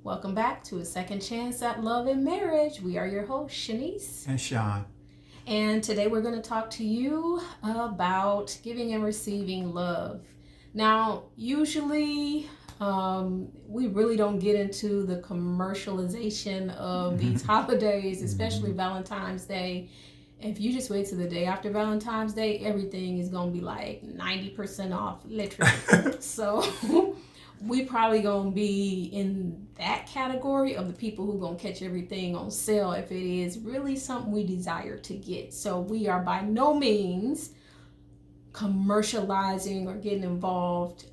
Welcome back to A Second Chance at Love and Marriage. We are your hosts, Shanice and Sean. and today we're going to talk to you about giving and receiving love. Now, usually we really don't get into the commercialization of these holidays, especially Valentine's Day. If you just wait till the day after Valentine's Day, everything is going to be like 90% off, literally. So we probably gonna be in that category of the people who gonna catch everything on sale if it is really something we desire to get. So we are by no means commercializing or getting involved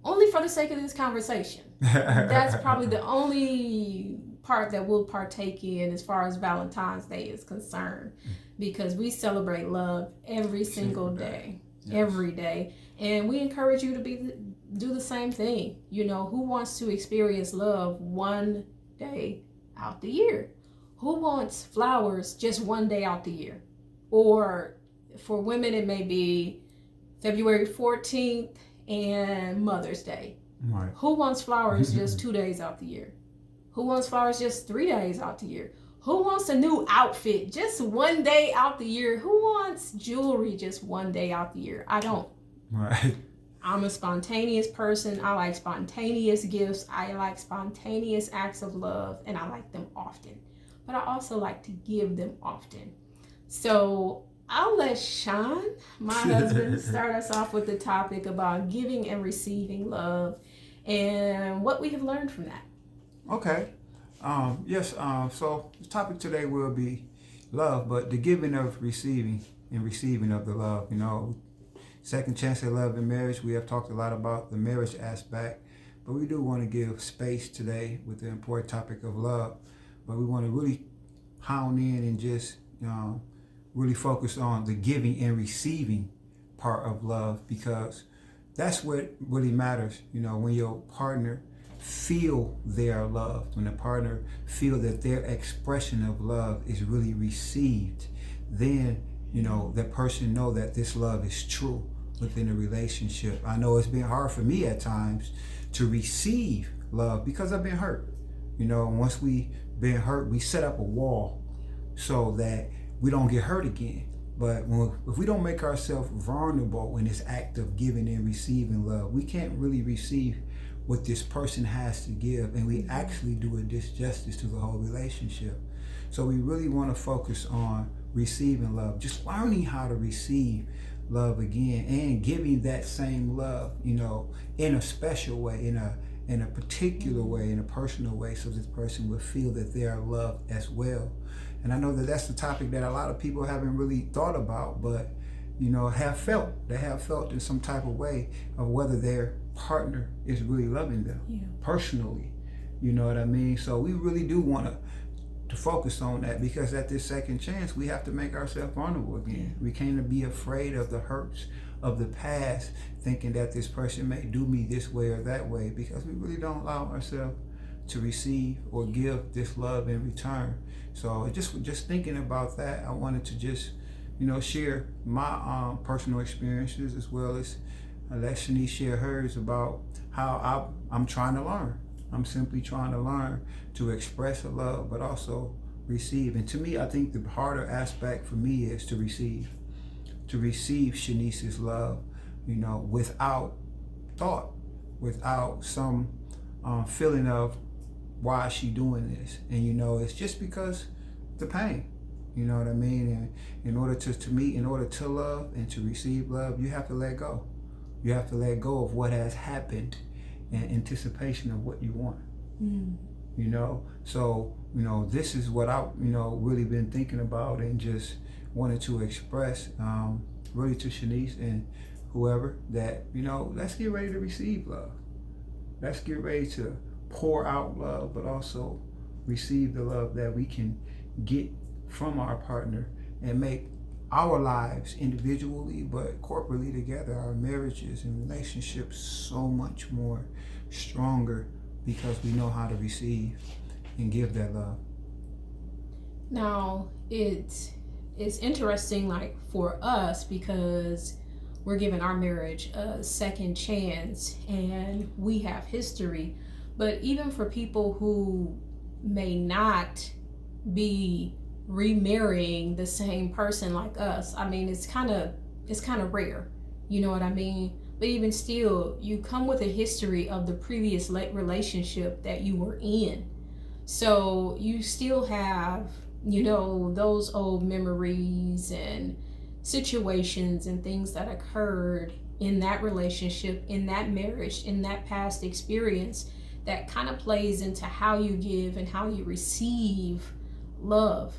only for the sake of this conversation. That's probably the only part that we'll partake in as far as Valentine's Day is concerned, because we celebrate love every single day. Yes. Every day, and we encourage you to do the same thing. You know, who wants to experience love one day out the year? Who wants flowers just one day out the year? Or for women, it may be February 14th and Mother's Day. Right. Who wants flowers just 2 days out the year? Who wants flowers just 3 days out the year? Who wants a new outfit just one day out the year? Who wants jewelry just one day out the year? I don't. Right. I'm a spontaneous person. I like spontaneous gifts. I like spontaneous acts of love, and I like them often. But I also like to give them often. So I'll let Sean, my husband, start us off with the topic about giving and receiving love and what we have learned from that. Okay. Yes. So the topic today will be love, but the giving of receiving and receiving of the love. You know, second chance at love and marriage. We have talked a lot about the marriage aspect, but we do want to give space today with the important topic of love. But we want to really hound in and just really focus on the giving and receiving part of love, because that's what really matters. You know, when your partner feel they are loved, when a partner feel that their expression of love is really received, then you know that person know that this love is true within a relationship. I know it's been hard for me at times to receive love because I've been hurt. You know, once we been hurt, we set up a wall so that we don't get hurt again. But if we don't make ourselves vulnerable in this act of giving and receiving love, we can't really receive what this person has to give, and we actually do a disjustice to the whole relationship. So we really want to focus on receiving love, just learning how to receive love again, and giving that same love, you know, in a special way, in a particular way, in a personal way, so this person will feel that they are loved as well. And I know that that's the topic that a lot of people haven't really thought about, but you know, they have felt in some type of way of whether their partner is really loving them personally. You know what I mean? So we really do want to focus on that, because at this second chance, we have to make ourselves vulnerable again. We can't be afraid of the hurts of the past, thinking that this person may do me this way or that way, because we really don't allow ourselves to receive or give this love in return. So just thinking about that, I wanted to just share my personal experiences, as well as let Shanice share hers about how I'm trying to learn. I'm simply trying to learn to express a love, but also receive. And to me, I think the harder aspect for me is to receive Shanice's love, you know, without thought, without some feeling of why is she doing this. And you know, it's just because the pain. You know what I mean? And in order to love and to receive love, you have to let go. You have to let go of what has happened in anticipation of what you want. You know? So, you know, this is what I, really been thinking about and just wanted to express really to Shanice and whoever that, let's get ready to receive love. Let's get ready to pour out love, but also receive the love that we can get from our partner, and make our lives individually but corporately together, our marriages and relationships, so much more stronger, because we know how to receive and give that love. Now, it's interesting, like, for us, because we're giving our marriage a second chance and we have history. But even for people who may not be remarrying the same person like us, I mean, it's kind of rare. You know what I mean? But even still, you come with a history of the previous relationship that you were in. So you still have, those old memories and situations and things that occurred in that relationship, in that marriage, in that past experience that kind of plays into how you give and how you receive love.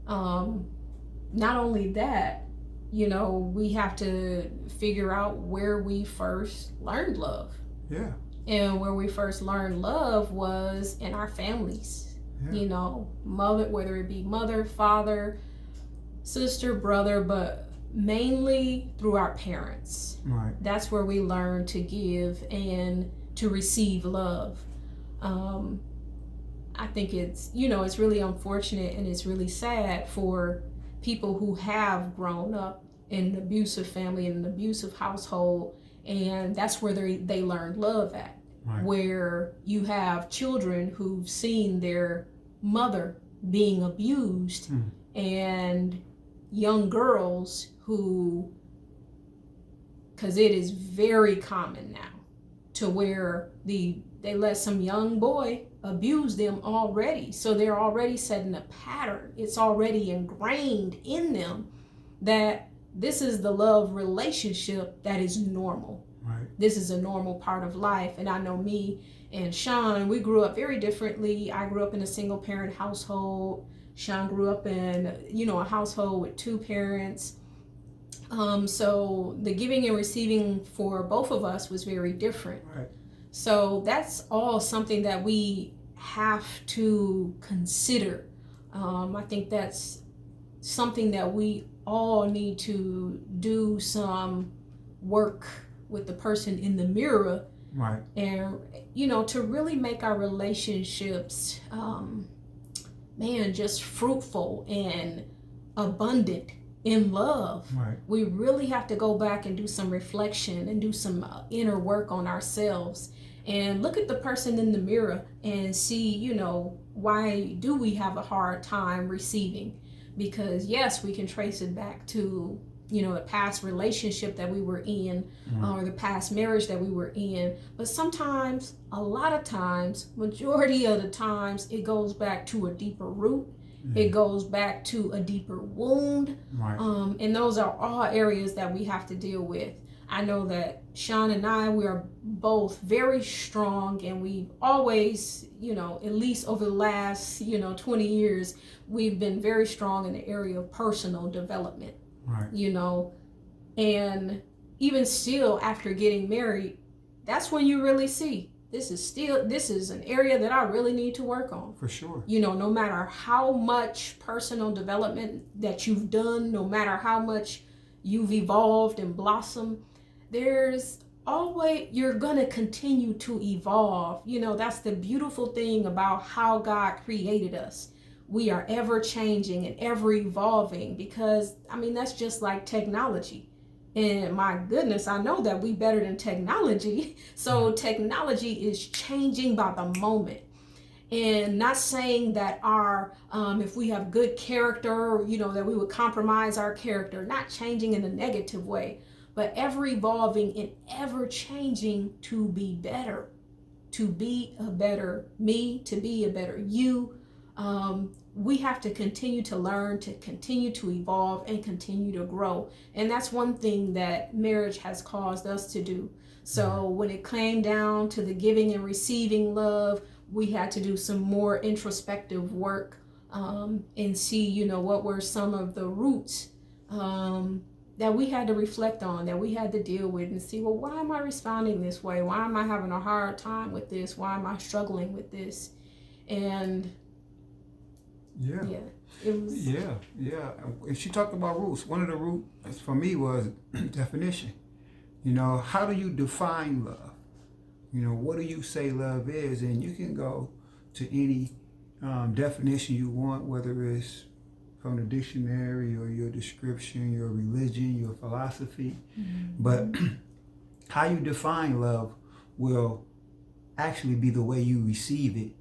Not only that, we have to figure out where we first learned love. Yeah. And where we first learned love was in our families. Yeah. Mother, whether it be mother, father, sister, brother, but mainly through our parents. Right. That's where we learn to give and to receive love. I think it's really unfortunate and it's really sad for people who have grown up in an abusive family, in an abusive household, and that's where they learn love at. Right. Where you have children who've seen their mother being abused, and young girls who, because it is very common now to where they let some young boy abuse them already. So they're already setting a pattern. It's already ingrained in them that this is the love relationship that is normal. Right. This is a normal part of life. And I know me and Sean, we grew up very differently. I grew up in a single parent household. Sean grew up in, a household with two parents. So the giving and receiving for both of us was very different. Right. So that's all something that we have to consider. I think that's something that we all need to do some work with the person in the mirror. Right. And, to really make our relationships, just fruitful and abundant in love. Right. We really have to go back and do some reflection and do some inner work on ourselves and look at the person in the mirror and see, why do we have a hard time receiving? Because yes, we can trace it back to, the past relationship that we were in, or the past marriage that we were in. But sometimes, a lot of times, majority of the times, it goes back to a deeper root. It goes back to a deeper wound. Right. And those are all areas that we have to deal with. I know that Sean and I, we are both very strong, and we've always, at least over the last, 20 years, we've been very strong in the area of personal development. Right. And even still after getting married, that's when you really see this is an area that I really need to work on. For sure. No matter how much personal development that you've done, no matter how much you've evolved and blossomed, there's always, you're gonna continue to evolve. That's the beautiful thing about how God created us. We are ever changing and ever evolving, because that's just like technology. And my goodness, I know that we better than technology. So technology is changing by the moment. And not saying that our, if we have good character, that we would compromise our character, not changing in a negative way, but ever evolving and ever changing to be better, to be a better me, to be a better you. We have to continue to learn, to continue to evolve, and continue to grow. And that's one thing that marriage has caused us to do. So when it came down to the giving and receiving love, we had to do some more introspective work, and see, what were some of the roots that we had to reflect on, that we had to deal with, and see, well, why am I responding this way? Why am I having a hard time with this? Why am I struggling with this? And it was. And she talked about roots. One of the roots for me was definition. How do you define love? What do you say love is? And you can go to any definition you want, whether it's from the dictionary or your description, your religion, your philosophy. But how you define love will actually be the way you receive it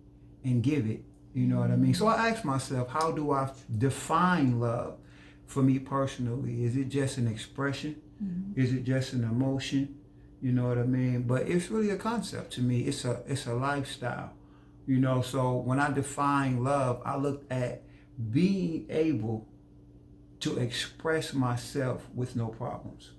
and give it. You know what I mean? So I ask myself, how do I define love for me personally? Is it just an expression? Is it just an emotion? You know what I mean? But it's really a concept to me. It's a lifestyle. You know, so when I define love, I look at being able to express myself with no problems.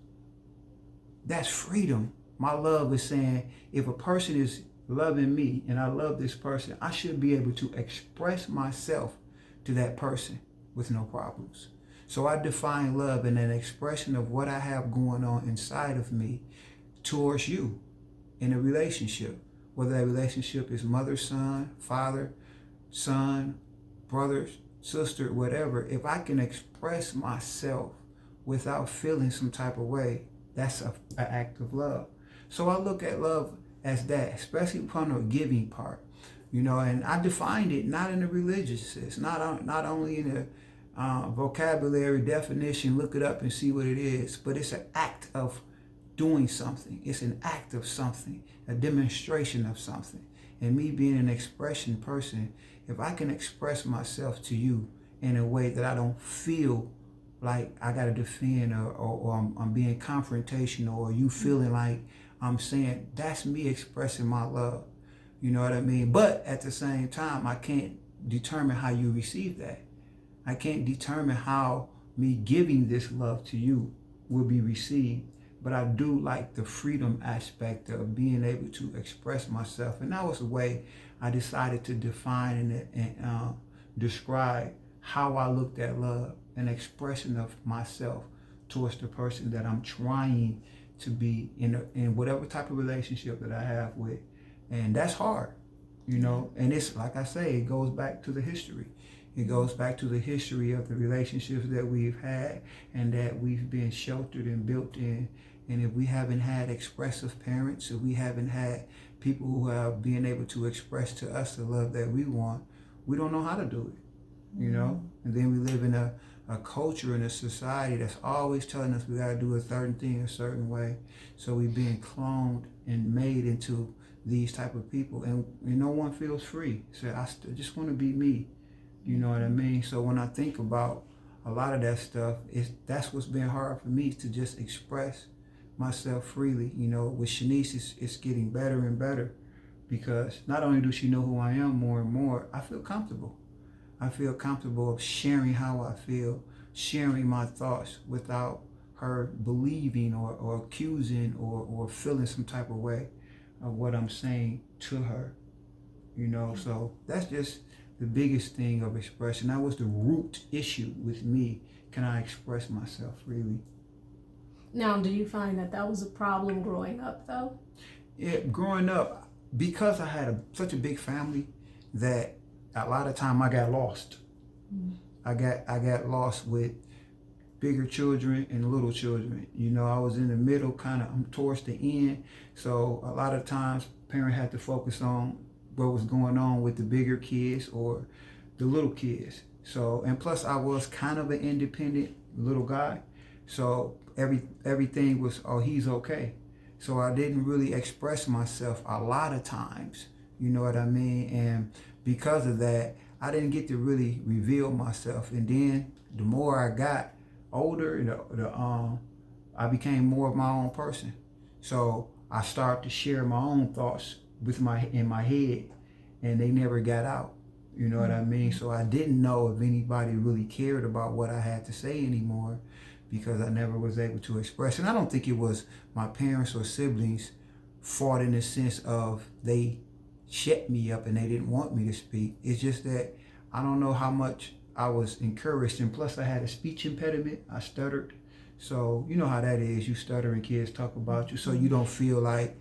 That's freedom. My love is saying, if a person is loving me and I love this person, I should be able to express myself to that person with no problems. So I define love in an expression of what I have going on inside of me towards you in a relationship. Whether that relationship is mother, son, father, son, brother, sister, whatever. If I can express myself without feeling some type of way, that's an act of love. So I look at love as that, especially upon the giving part, you know, and I defined it not in the religious sense, not only in the vocabulary definition, look it up and see what it is, but it's an act of doing something. It's an act of something, a demonstration of something. And me being an expression person, if I can express myself to you in a way that I don't feel like I got to defend or I'm being confrontational, or you feeling like I'm saying, that's me expressing my love. You know what I mean? But at the same time, I can't determine how you receive that. I can't determine how me giving this love to you will be received. But I do like the freedom aspect of being able to express myself. And that was the way I decided to define and describe how I looked at love, an expression of myself towards the person that I'm trying to be in whatever type of relationship that I have with. And that's hard, you know. And it's, like I say, it goes back to the history. It goes back to the history of the relationships that we've had and that we've been sheltered and built in. And if we haven't had expressive parents, if we haven't had people who have been able to express to us the love that we want, we don't know how to do it, you know? And then we live in a culture and a society that's always telling us we got to do a certain thing a certain way. So we've been cloned and made into these type of people. And no one feels free. So I just want to be me. You know what I mean? So when I think about a lot of that stuff, that's what's been hard for me, to just express myself freely. You know, with Shanice, it's getting better and better, because not only does she know who I am more and more, I feel comfortable. I feel comfortable of sharing how I feel, sharing my thoughts without her believing or accusing or feeling some type of way of what I'm saying to her. You know, so that's just the biggest thing of expression. That was the root issue with me. Can I express myself freely? Now, do you find that was a problem growing up, though? Yeah, growing up, because I had such a big family, that a lot of time I got lost. I got lost with bigger children and little children. You know, I was in the middle, kind of towards the end. So a lot of times, parents had to focus on what was going on with the bigger kids or the little kids. So, and plus I was kind of an independent little guy. So everything was, oh, he's okay. So I didn't really express myself a lot of times, you know what I mean? And because of that, I didn't get to really reveal myself. And then the more I got older, I became more of my own person. So I started to share my own thoughts in my head, and they never got out. You know what I mean? So I didn't know if anybody really cared about what I had to say anymore, because I never was able to express. And I don't think it was my parents or siblings' fault in the sense of they shut me up and they didn't want me to speak. It's just that I don't know how much I was encouraged. And plus I had a speech impediment. I stuttered. So you know how that is. You stutter and kids talk about you. So you don't feel like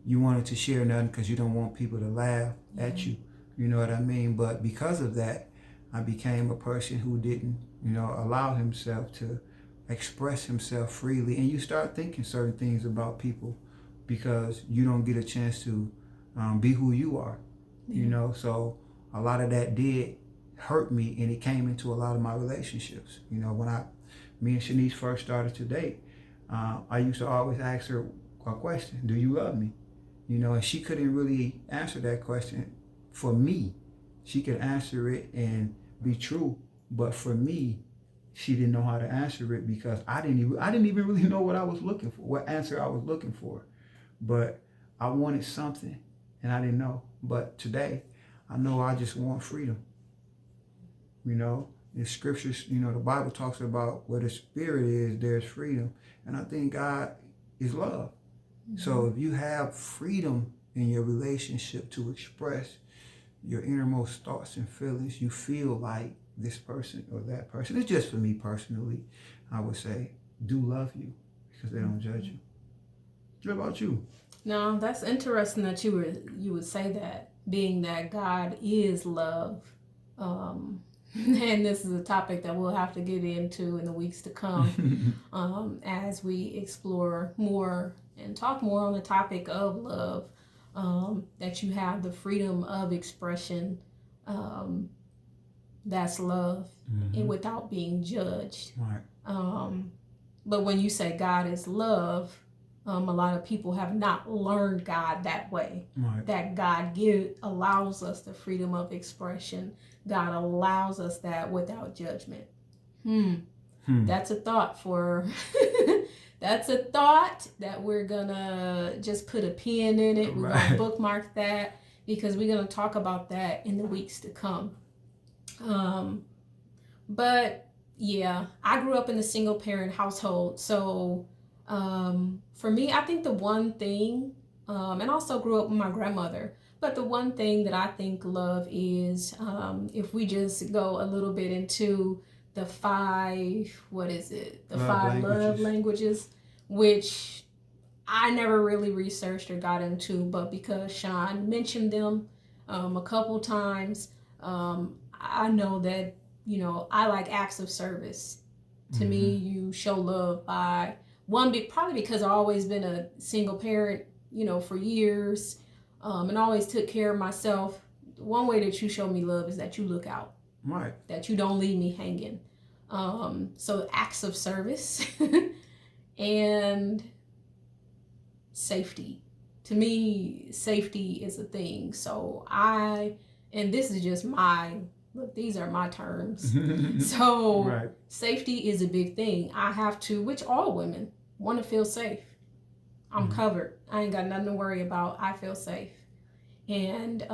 you wanted to share nothing because you don't want people to laugh at you. You know what I mean? But because of that, I became a person who didn't, allow himself to express himself freely. And you start thinking certain things about people because you don't get a chance to be who you are, So a lot of that did hurt me, and it came into a lot of my relationships. When me and Shanice first started to date, I used to always ask her a question: do you love me? You know, and she couldn't really answer that question for me. She could answer it and be true, but for me, she didn't know how to answer it because I didn't even really know what I was looking for, what answer I was looking for. But I wanted something and I didn't know. But today, I know I just want freedom. You know, in scriptures, you know, the Bible talks about where the spirit is, there's freedom. And I think God is love. Mm-hmm. So if you have freedom in your relationship to express your innermost thoughts and feelings, you feel like this person or that person. It's just for me personally, I would say, do love you because they don't judge you. What about you? No, that's interesting that you would say that, being that God is love. And this is a topic that we'll have to get into in the weeks to come as we explore more and talk more on the topic of love, that you have the freedom of expression. That's love, and without being judged. Right. But when you say God is love, a lot of people have not learned God that way. Right. That God allows us the freedom of expression. God allows us that without judgment. That's a thought for. That's a thought that we're gonna just put a pin in it. We're gonna bookmark that because we're gonna talk about that in the weeks to come. But yeah, I grew up in a single parent household. So for me, I think the one thing, and also grew up with my grandmother, but the one thing that I think love is, if we just go a little bit into the five love languages, which I never really researched or got into, but because Sean mentioned them a couple times, I know that, you know, I like acts of service. To me, you show love by probably because I've always been a single parent, you know, for years, and always took care of myself. One way that you show me love is that you look out, right? That you don't leave me hanging. So acts of service and safety. To me, safety is a thing. So and this is just these are my terms. So right. Safety is a big thing. I have to, which all women want to feel safe. I'm covered. I ain't got nothing to worry about. I feel safe. And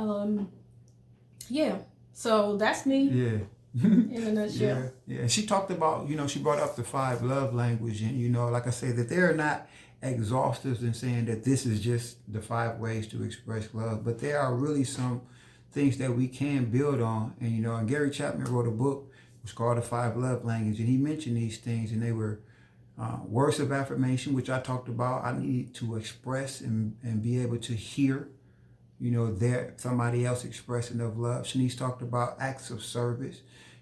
yeah, so that's me. Yeah. In a nutshell. Yeah. She talked about, you know, she brought up the 5 love language, and, you know, like I say, that they're not exhaustive in saying that this is just the 5 ways to express love, but there are really some things that we can build on. And, you know, and Gary Chapman wrote a book, it was called The 5 Love Languages, and he mentioned these things, and they were words of affirmation, which I talked about. I need to express and be able to hear, you know, somebody else expressing of love. Shanice talked about acts of service.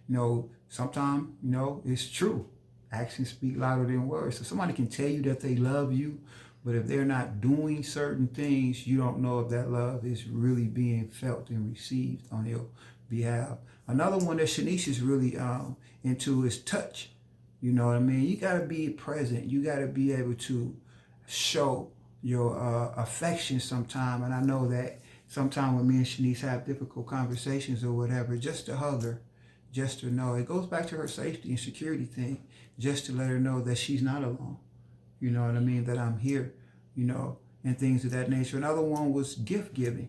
You know, sometimes, you know, it's true. Actions speak louder than words. So somebody can tell you that they love you, but if they're not doing certain things, you don't know if that love is really being felt and received on your behalf. Another one that Shanice is really into is touch. You know what I mean? You got to be present. You got to be able to show your affection sometime. And I know that sometimes when me and Shanice have difficult conversations or whatever, just to hug her, just to know, it goes back to her safety and security thing, just to let her know that she's not alone. You know what I mean? That I'm here, you know, and things of that nature. Another one was gift giving.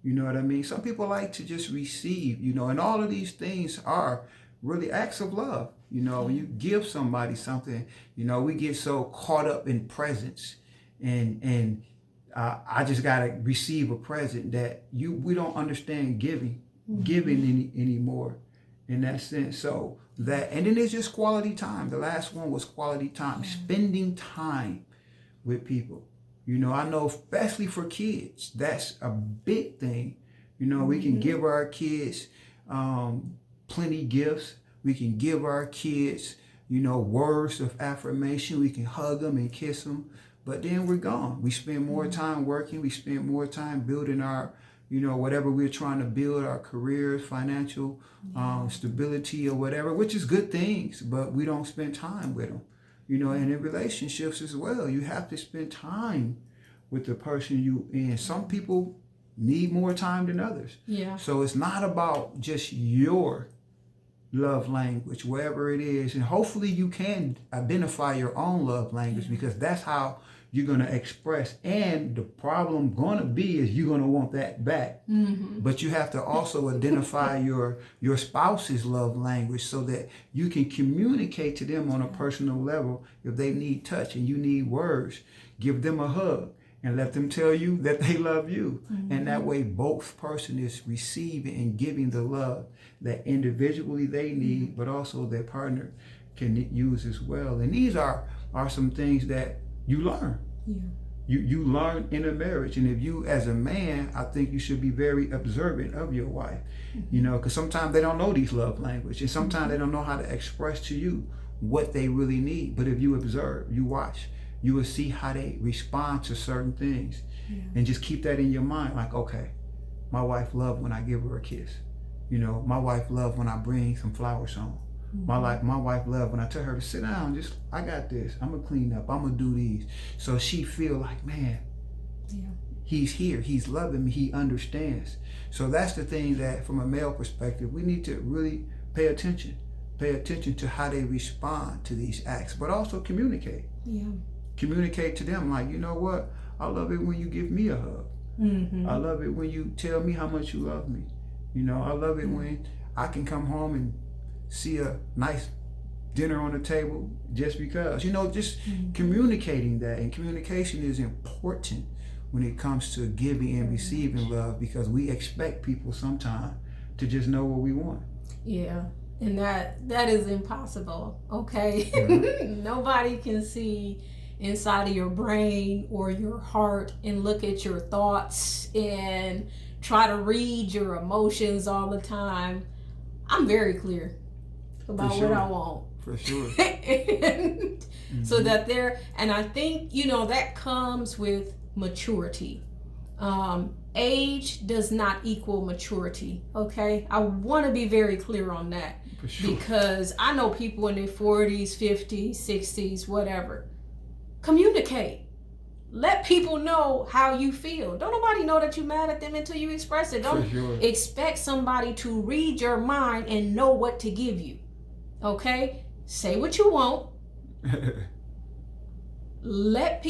You know what I mean? Some people like to just receive, you know, and all of these things are really acts of love. You know, when you give somebody something, you know, we get so caught up in presents and I just got to receive a present that we don't understand giving anymore in that sense. So that, and then there's just quality time. The last one was quality time, spending time with people. You know, I know especially for kids, that's a big thing. You know, we can give our kids plenty gifts. We can give our kids, you know, words of affirmation. We can hug them and kiss them, but then we're gone. We spend more time working. We spend more time building our, you know, whatever we're trying to build, our careers, financial stability or whatever, which is good things, but we don't spend time with them. You know, and in relationships as well, you have to spend time with the person you in. Some people need more time than others. Yeah. So it's not about just your love language, wherever it is. And hopefully you can identify your own love language, because that's how you're going to express. And the problem going to be is you're going to want that back. Mm-hmm. But you have to also identify your spouse's love language, so that you can communicate to them on a personal level. If they need touch and you need words, give them a hug and let them tell you that they love you. Mm-hmm. And that way both person is receiving and giving the love that individually they need, but also their partner can use as well. And these are some things that you learn. Yeah. You learn in a marriage. And if you, as a man, I think you should be very observant of your wife, Mm-hmm. you know, because sometimes they don't know these love language, and sometimes they don't know how to express to you what they really need. But if you observe, you watch, you will see how they respond to certain things. Yeah. And just keep that in your mind. Like, okay, my wife loves when I give her a kiss. You know, my wife loves when I bring some flowers home. Mm-hmm. My wife loves when I tell her to sit down, just, I got this, I'm gonna clean up, I'm gonna do these. So she feel like, man, Yeah. he's here, he's loving me, he understands. So that's the thing that from a male perspective, we need to really pay attention to how they respond to these acts, but also communicate. Yeah. Communicate to them, like, you know what, I love it when you give me a hug. Mm-hmm. I love it when you tell me how much you love me. You know, I love it when I can come home and see a nice dinner on the table just because. You know, just communicating that. And communication is important when it comes to giving and receiving love, because we expect people sometimes to just know what we want. Yeah. And that is impossible. Okay. Mm-hmm. Nobody can see inside of your brain or your heart and look at your thoughts and try to read your emotions all the time. I'm very clear about what I want. For sure. And so that and I think, you know, that comes with maturity. Age does not equal maturity. Okay. I want to be very clear on that. For sure. Because I know people in their 40s, 50s, 60s, whatever. Communicate. Let people know how you feel. Don't nobody know that you're mad at them until you express it. Don't expect somebody to read your mind and know what to give you. Okay? Say what you want. Let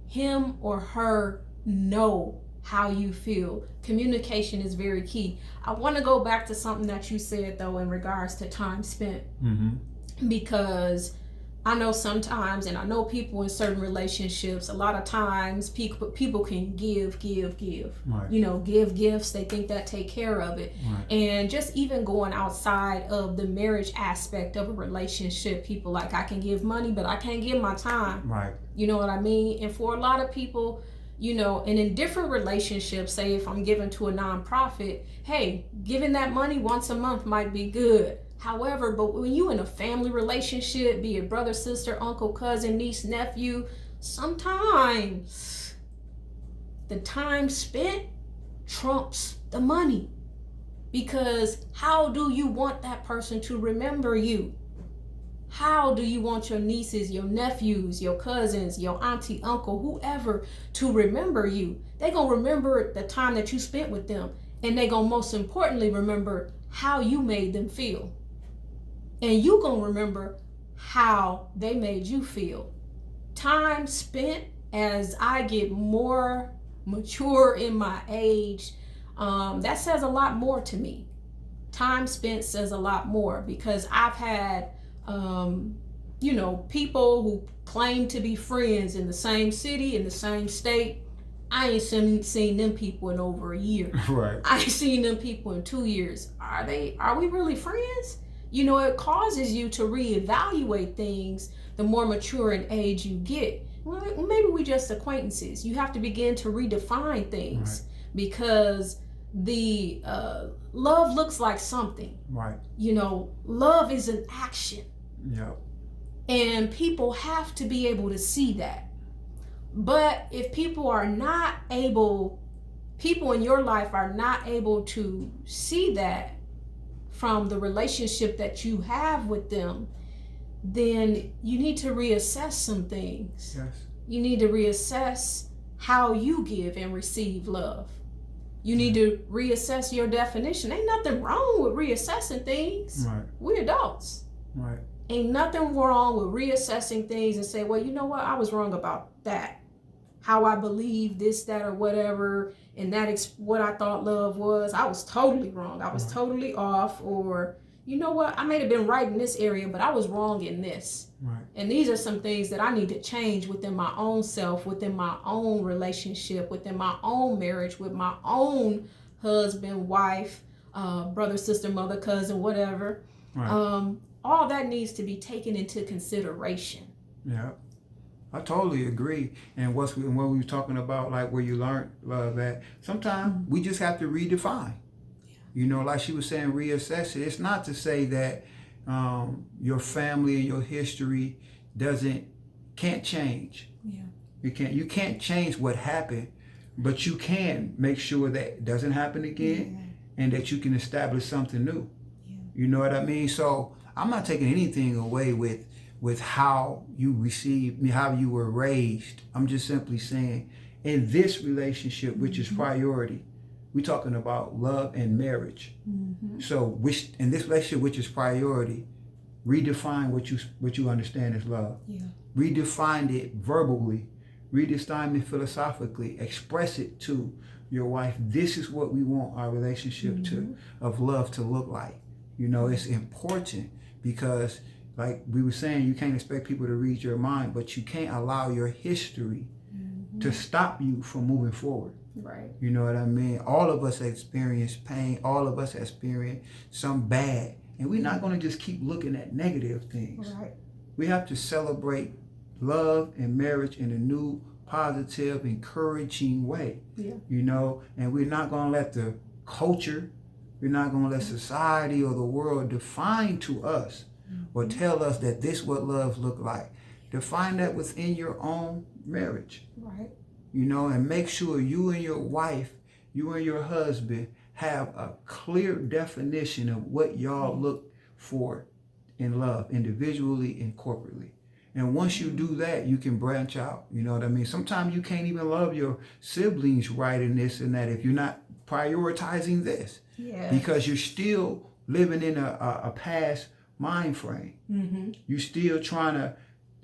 him or her know how you feel. Communication is very key. I want to go back to something that you said, though, in regards to time spent. Mm-hmm. Because I know sometimes, and I know people in certain relationships, a lot of times people can give. Right. You know, give gifts. They think that take care of it. Right. And just even going outside of the marriage aspect of a relationship, people like, I can give money, but I can't give my time. Right. You know what I mean? And for a lot of people, you know, and in different relationships, say if I'm giving to a nonprofit, hey, giving that money once a month might be good. However, but when you in a family relationship, be it brother, sister, uncle, cousin, niece, nephew, sometimes the time spent trumps the money. Because how do you want that person to remember you? How do you want your nieces, your nephews, your cousins, your auntie, uncle, whoever to remember you? They're going to remember the time that you spent with them. And they're going to most importantly remember how you made them feel. And you going to remember how they made you feel. Time spent, as I get more mature in my age, that says a lot more to me. Time spent says a lot more, because I've had, you know, people who claim to be friends in the same city, in the same state. I ain't seen them people in over a year. Right. I ain't seen them people in 2 years. Are we really friends? You know, it causes you to reevaluate things the more mature in age you get. Well, maybe we just acquaintances. You have to begin to redefine things, because the love looks like something. Right. You know, love is an action. Yep. And people have to be able to see that. But if people in your life are not able to see that from the relationship that you have with them, then you need to reassess some things. Yes. You need to reassess how you give and receive love. You need to reassess your definition. Ain't nothing wrong with reassessing things. Right. We're adults. Right. Ain't nothing wrong with reassessing things and say, well, you know what? I was wrong about that. How I believe this, that, or whatever, and that what I thought love was. I was totally wrong. I was totally off. Or, you know what? I may have been right in this area, but I was wrong in this. Right. And these are some things that I need to change within my own self, within my own relationship, within my own marriage, with my own husband, wife, brother, sister, mother, cousin, whatever. Right. All that needs to be taken into consideration. Yeah. I totally agree. And what we were talking about, like where you learned love at, sometimes we just have to redefine. Yeah. You know, like she was saying, reassess it. It's not to say that your family and your history can't change. Yeah. You can't change what happened, but you can make sure that it doesn't happen again, and that you can establish something new. Yeah. You know what I mean? So I'm not taking anything away with how you received me, how you were raised. I'm just simply saying, in this relationship, which is priority, we're talking about love and marriage. Mm-hmm. So in this relationship, which is priority, redefine what you understand as love. Yeah. Redefine it verbally, redefine it philosophically, express it to your wife. This is what we want our relationship of love to look like. You know, it's important because, like we were saying, you can't expect people to read your mind, but you can't allow your history to stop you from moving forward. Right. You know what I mean? All of us experience pain. All of us experience some bad. And we're not going to just keep looking at negative things. Right. We have to celebrate love and marriage in a new, positive, encouraging way. Yeah. You know, and we're not going to let the culture, we're not going to let society or the world define to us or tell us that this is what love look like. Define that within your own marriage. Right. You know, and make sure you and your wife, you and your husband have a clear definition of what y'all look for in love, individually and corporately. And once you do that, you can branch out. You know what I mean? Sometimes you can't even love your siblings right in this and that if you're not prioritizing this. Yeah. Because you're still living in a past mind frame. Mm-hmm. You're still trying to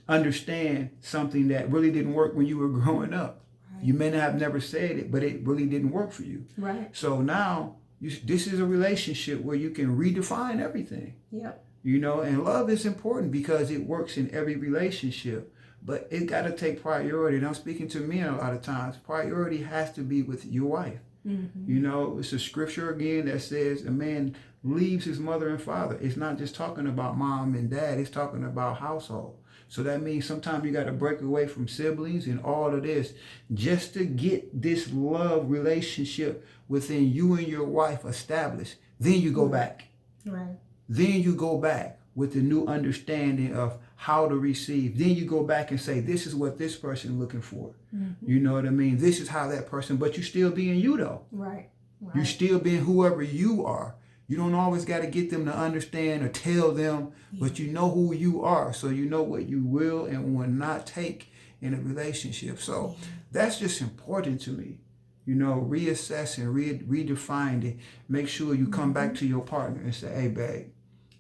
understand something that really didn't work when you were growing up. Right. You may not have never said it, but it really didn't work for you. Right. So now this is a relationship where you can redefine everything. Yep. You know, and love is important because it works in every relationship, but it got to take priority. And I'm speaking to men a lot of times. Priority has to be with your wife. Mm-hmm. You know, it's a scripture again that says a man leaves his mother and father. It's not just talking about mom and dad. It's talking about household. So that means sometimes you got to break away from siblings and all of this just to get this love relationship within you and your wife established. Then you go back. Right. Then you go back with the new understanding of how to receive. Then you go back and say, this is what this person is looking for. Mm-hmm. You know what I mean? This is how that person, but you still being you though. Right. Right. You still being whoever you are. You don't always got to get them to understand or tell them, but you know who you are. So you know what you will and will not take in a relationship. So that's just important to me. You know, reassess and redefine it. Make sure you come back to your partner and say, hey, babe,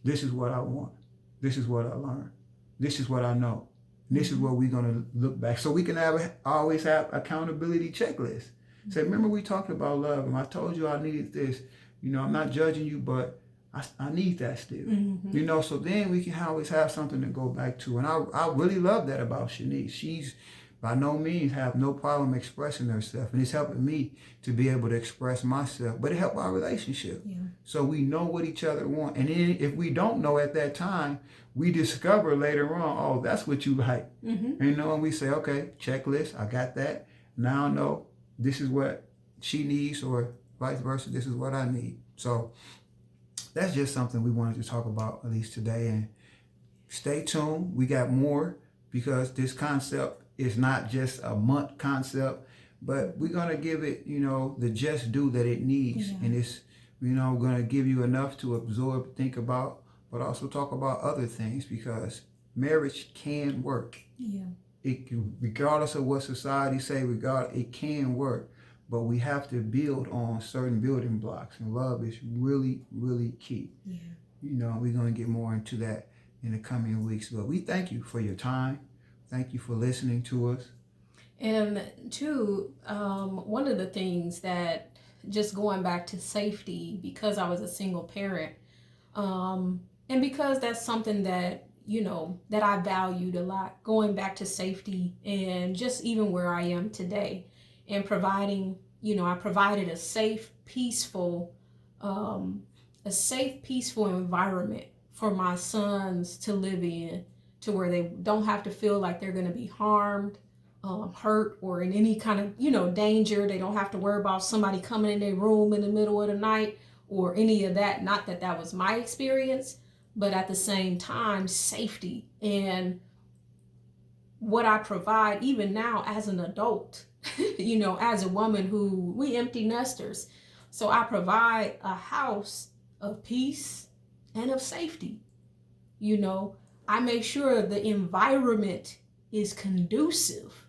this is what I want. This is what I learned. This is what I know. This is what we're going to look back. So we can always have accountability checklists. Say, remember we talked about love and I told you I needed this. You know, I'm not judging you, but I need that still. Mm-hmm. You know, so then we can always have something to go back to. And I really love that about Shanice. She's by no means have no problem expressing herself. And it's helping me to be able to express myself. But it helped our relationship. Yeah. So we know what each other want. And then if we don't know at that time, we discover later on, oh, that's what you like. Mm-hmm. You know, and we say, okay, checklist, I got that. Now I know this is what she needs or vice versa, this is what I need. So that's just something we wanted to talk about at least today. And stay tuned. We got more because this concept is not just a month concept, but we're going to give it, you know, the just due that it needs. Yeah. And it's, you know, going to give you enough to absorb, think about, but also talk about other things because marriage can work. Yeah. regardless of what society say, it can work, but we have to build on certain building blocks, and love is really, really key. Yeah. You know, we're going to get more into that in the coming weeks, but we thank you for your time. Thank you for listening to us. And two, one of the things that, just going back to safety, because I was a single parent, and because that's something that, that I valued a lot, going back to safety and just even where I am today, and providing, I provided a safe, peaceful environment for my sons to live in, to where they don't have to feel like they're going to be harmed, hurt, or in any kind of, danger. They don't have to worry about somebody coming in their room in the middle of the night or any of that. Not that that was my experience, but at the same time, safety. And what I provide even now as an adult, as a woman who, we empty nesters. So I provide a house of peace and of safety. I make sure the environment is conducive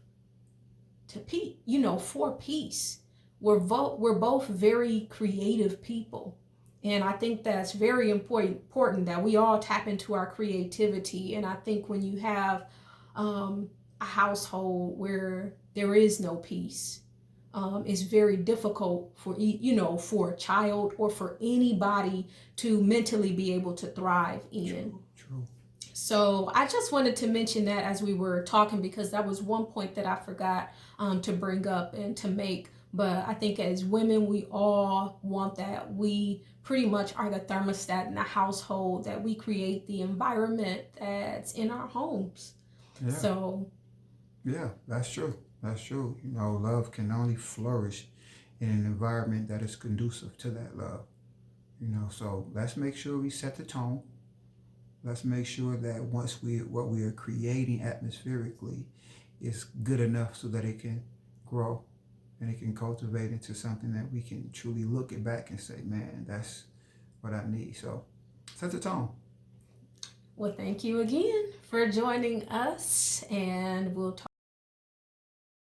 to peace, for peace. We're both very creative people. And I think that's very important that we all tap into our creativity. And I think when you have a household where there is no peace, it's very difficult for for a child or for anybody to mentally be able to thrive in. True. So I just wanted to mention that as we were talking, because that was one point that I forgot to bring up and to make. But I think as women, we all want that. We pretty much are the thermostat in the household, that we create the environment that's in our homes. Yeah. So. Yeah, that's true. That's true. Love can only flourish in an environment that is conducive to that love. So let's make sure we set the tone. Let's make sure that what we are creating atmospherically is good enough so that it can grow and it can cultivate into something that we can truly look it back and say, man, that's what I need. So set the tone. Well, thank you again for joining us, and we'll talk